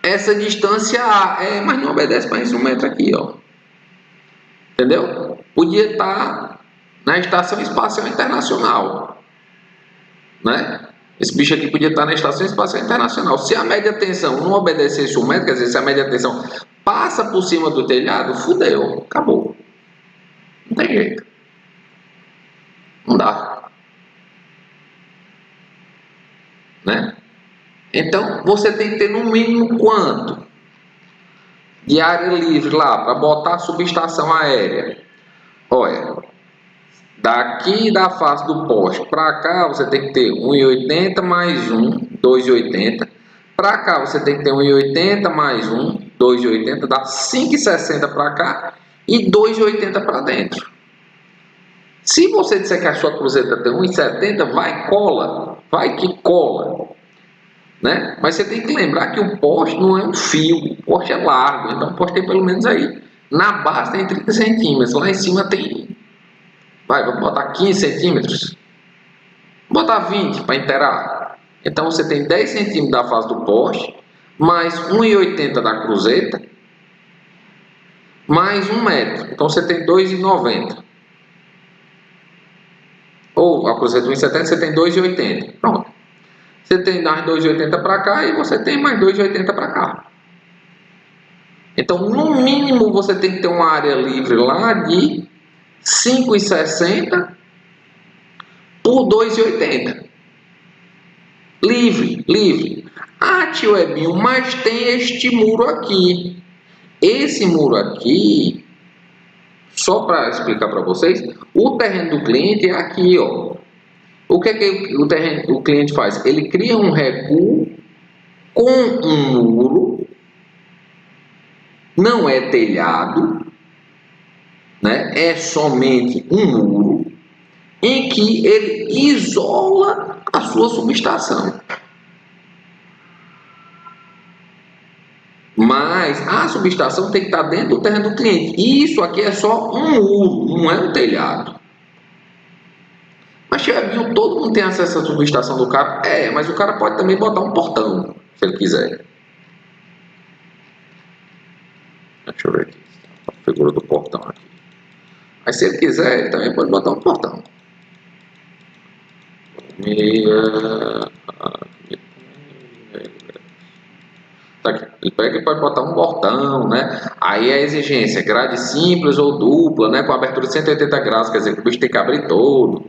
essa distância A. Mas não obedece para esse 1 metro aqui, ó. Entendeu? Podia estar na Estação Espacial Internacional, né? Esse bicho aqui podia estar na Estação Espacial Internacional. Se a média tensão não obedecesse 1 metro, quer dizer, se a média tensão passa por cima do telhado, fudeu, acabou. Não tem jeito. Não dá. Né? Então, você tem que ter no mínimo quanto de área livre lá para botar a subestação aérea? Olha, daqui da face do poste para cá você tem que ter 1,80 mais 1, 2,80. Para cá você tem que ter 1,80 mais 1, 2,80, dá 5,60 para cá e 2,80 para dentro. Se você disser que a sua cruzeta tem 1,70, vai cola, vai que cola, né? Mas você tem que lembrar que o poste não é um fio, o poste é largo, então o poste tem pelo menos aí, na base tem 30 centímetros, lá em cima tem, vamos botar 15 centímetros, vou botar 20 para inteirar. Então você tem 10 centímetros da face do poste, mais 1,80 da cruzeta, mais 1 metro, então você tem 2,90. Ou a cruzeta 1,70, você tem 2,80. Pronto. Você tem mais 2,80 para cá e você tem mais 2,80 para cá. Então, no mínimo, você tem que ter uma área livre lá de 5,60 por 2,80. Livre. Ah, tio Ebinho, mas tem este muro aqui. Esse muro aqui, só para explicar para vocês, o terreno do cliente é aqui, ó. O que é que o cliente faz? Ele cria um recuo com um muro não é telhado, né? É somente um muro em que ele isola a sua subestação. Mas a subestação tem que estar dentro do terreno do cliente. E isso aqui é só um muro, não é um telhado. Mas, Thiaguinho, todo mundo tem acesso à subestação do cara? É, mas o cara pode também botar um portão, se ele quiser. Deixa eu ver aqui. A figura do portão aqui. Mas se ele quiser, ele também pode botar um portão. Ele pode botar um portão, né? Aí a exigência, grade simples ou dupla, né? Com abertura de 180 graus, quer dizer que o bicho tem que abrir todo,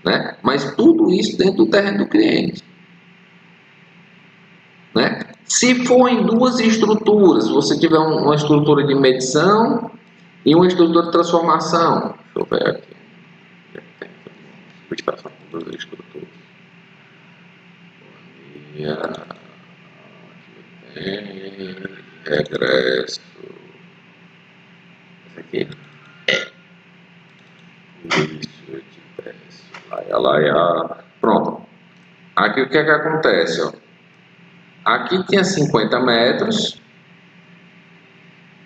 né? Mas tudo isso dentro do terreno do cliente, né? Se for em duas estruturas, se você tiver uma estrutura de medição e uma estrutura de transformação, deixa eu ver aqui. Subestação com duas estruturas. Regresso. Esse aqui. Isso, eu te peço. Laia. Pronto. Aqui o que é que acontece? Ó? Aqui tinha 50 metros,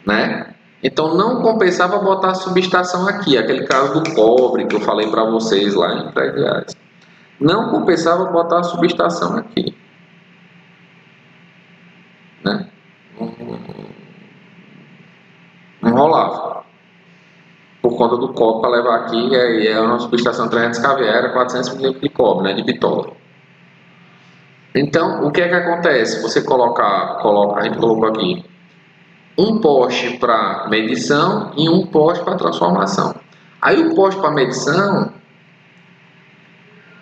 né? Então não compensava botar a subestação aqui, aquele caso do cobre que eu falei para vocês lá em Prediais. Não compensava botar a subestação aqui, né? Não rolava. Por conta do cobre para levar aqui, e é uma subestação 300 kV, era 400 milímetros de cobre, né? De bitola. Então, o que é que acontece? Você a gente colocou aqui um poste para medição e um poste para transformação. Aí o poste para medição,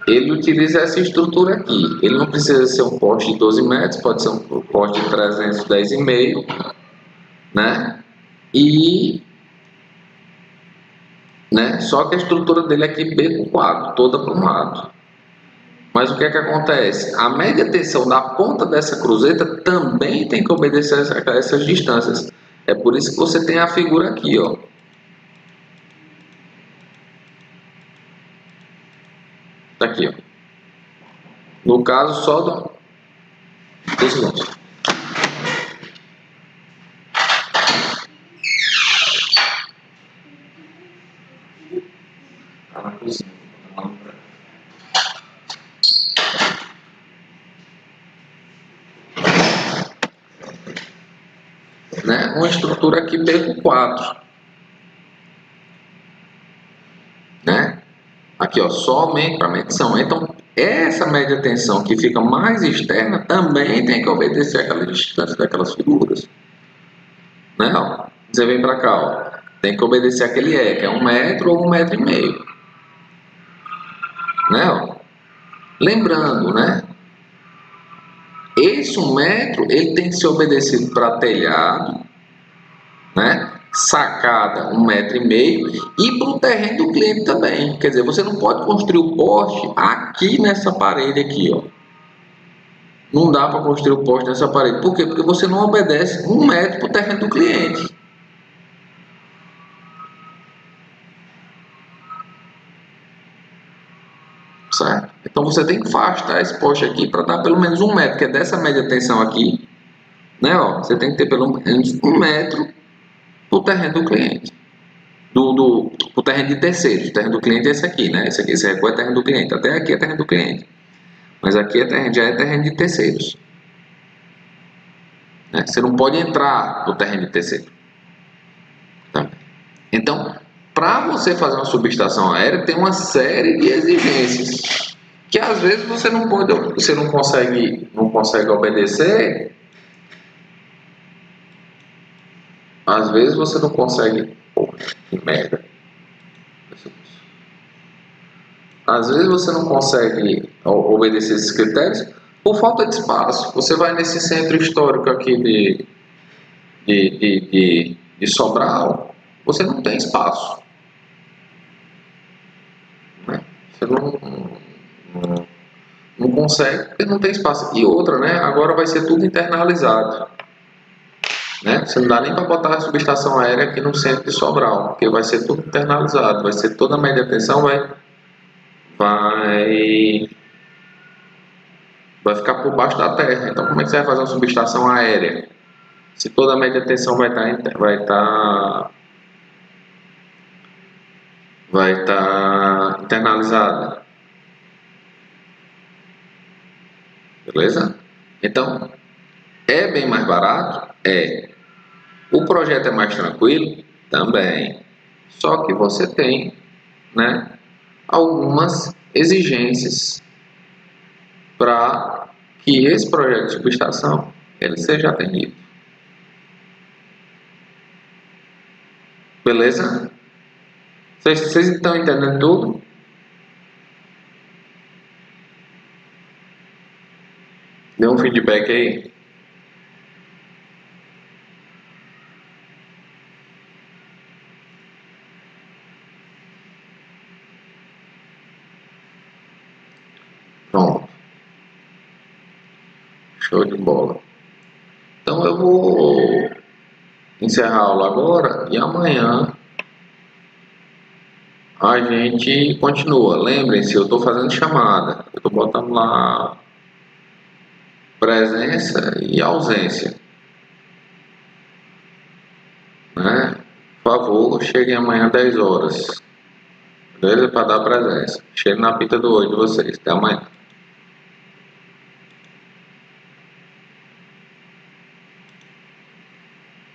ele utiliza essa estrutura aqui. Ele não precisa ser um poste de 12 metros, pode ser um poste de 310,5, né? Né? Só que a estrutura dele aqui B com quadro, toda para um lado. Mas o que é que acontece? A média tensão da ponta dessa cruzeta também tem que obedecer a essas distâncias. É por isso que você tem a figura aqui, ó. Tá aqui, ó. No caso, só dos segundos. Tá na cozinha. Né? Uma estrutura aqui B com 4, né? Aqui, ó, somente para medição. Então, essa média tensão que fica mais externa também tem que obedecer aquela distância daquelas figuras, né? Ó, você vem para cá, ó, tem que obedecer aquele E, que é 1 metro ou 1,5 metros, né? Ó. Lembrando, né? Esse 1 metro ele tem que ser obedecido para telhado, né? Sacada 1,5 metro e para o terreno do cliente também. Quer dizer, você não pode construir o poste aqui nessa parede aqui, ó. Não dá para construir o poste nessa parede. Por quê? Porque você não obedece 1 metro para o terreno do cliente. Certo? Então você tem que afastar esse poste aqui para dar pelo menos 1 metro, que é dessa média tensão aqui, né? Ó, você tem que ter pelo menos 1 metro para o terreno do cliente. O terreno de terceiros. O terreno do cliente é esse aqui, né? Esse recuo é terreno do cliente. Até aqui é terreno do cliente. Mas aqui já é terreno de terceiros. Né? Você não pode entrar no terreno de terceiro. Tá? Então, para você fazer uma subestação aérea, tem uma série de exigências que às vezes você não consegue obedecer. Às vezes você não consegue. Pô, que merda. Às vezes você não consegue obedecer esses critérios por falta de espaço. Você vai nesse centro histórico aqui de Sobral, você não tem espaço. Né? Você não consegue porque não tem espaço. E outra, né? Agora vai ser tudo internalizado. né? Você não dá nem para botar a subestação aérea aqui no centro de Sobral, porque vai ser tudo internalizado, vai ser toda a média tensão vai, vai ficar por baixo da terra. Então como é que você vai fazer uma subestação aérea? Se toda a média tensão vai estar internalizada, beleza? Então, é bem mais barato? É. O projeto é mais tranquilo? Também. Só que você tem, né, algumas exigências para que esse projeto de subestação ele seja atendido. Beleza? Vocês estão entendendo tudo? Dê um feedback aí. Pronto. Show de bola. Então eu vou encerrar a aula agora e amanhã a gente continua. Lembrem-se, eu estou fazendo chamada. Eu estou botando lá presença e ausência, né? Por favor, cheguem amanhã às 10 horas. Beleza? Para dar presença. Chegue na pita do olho de vocês. Até amanhã.